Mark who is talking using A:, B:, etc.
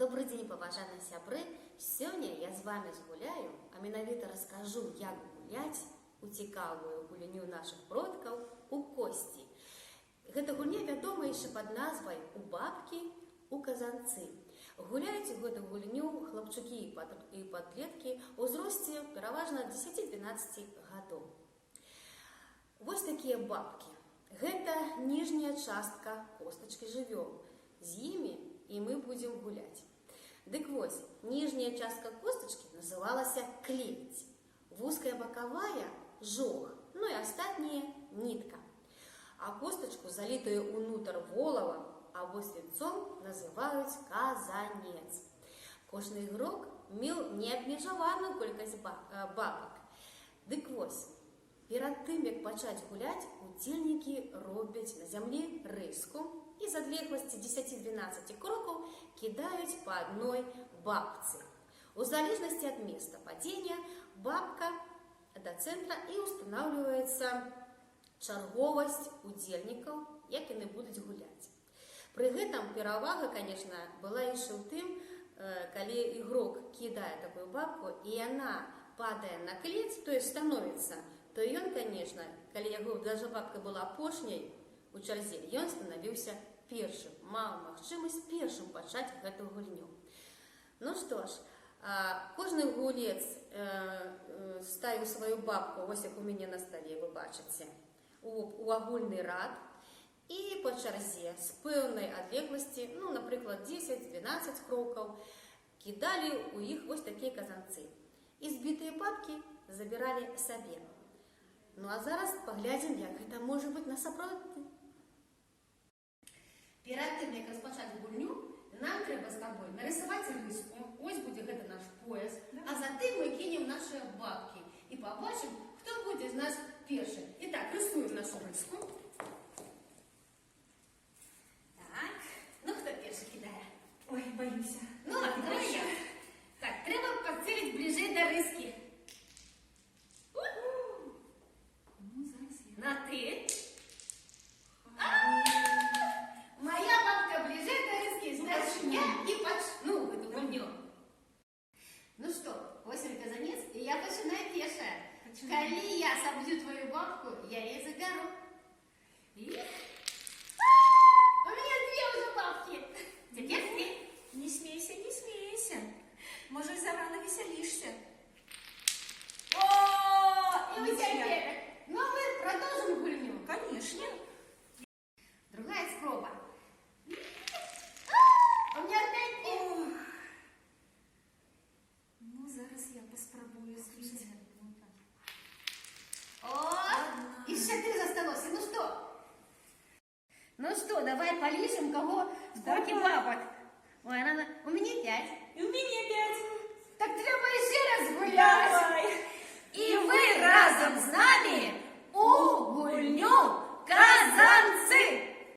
A: Добрый день, паважаныя сябры! Сёння я з вами згуляю, а менавіта раскажу, як гуляць у цікавую гульню нашых продкаў у косці. Гэта гульня вядома яшчэ пад назвай «У бабкі, у казанцы». Гуляюць у гэту гульню хлапчукі і падлеткі ў узросце пераважна 10-12 гадоў. Вось такія бабкі. Гэта ніжняя частка костачкі жывёл. З імі і мы будзем гуляць. Дык вось, ніжняя частка костачкі называлася клець, вузкая бакавая жог, ну і астатняе нітка. А костачку, залітую ўнутр волавам або свінцом, называюць казанец. Кожны ігрок меў неабмежаваную колькасць бабак. Дык вось, перад тым, як пачаць гуляць, удзельнікі робяць на зямлі рыску і з адлегласці 10-12 крокаў кідаюць па адной бабцы. У залежнасці ад места падзення бабка да цэнтра і ўстанаўліваецца чарговасць удзельнікаў, як яны будуць гуляць. Пры гэтым перавага, конечно, была яшчэ ў тым, калі ігрок кідае такую бабку і яна падае на клець, то есть становіцца, то ён, конечно, калі яго даже бабка была апошняй у чарзе, ён станавіўся першым, маў магчымасць першым пачаць гэту гульню. Ну што ж, кожны гулец ставіў сваю бабку, вось як у мяне на стале, вы бачыце, у агульны рад і па чарзе з пэўнай адлегласці, ну, напрыклад, 10-12 крокаў, кідалі ў іх вось такія казанцы. І збітыя бабкі забіралі сабе. Ну а зараз паглядзім, як гэта можа быць насапраўды. Перад тым, як распачаць гульню, нам трэба з табой нарысаваць рыску. Ось будзе гэта наш пояс, а затым мы кінем нашыя бабкі і пабачым, хто будзе з нас першы. Итак, рисуем нашу рыску. Так, ну хто першы кідае?
B: Ой, боюся.
A: Ну ладно, давай я. Так, трэба пацеліць бліжэй да рыскі.
B: Ну, зараз я.
A: На ты. Моя бабка ближе до рыски, значит я и почну эту гульню. Ну что, восемь казанец, и я пачинаю пешая. Коли я собью твою бабку, я ей загору. И... У меня две уже бабки. Теперь ты.
B: Не смейся, не смейся. Может, зарано веселишься.
A: О, и у тебя первый. Ну, мы продолжим гульню.
B: Конечно.
A: Другая спроба. У меня опять нет.
B: Ну, зараз я поспробую збити.
A: О, еще ты засталось. Ну что? Ну что, давай полижем, кого сколько бабок. Ой, у меня 5.
B: И у меня 5.
A: Так треба еще раз гулять.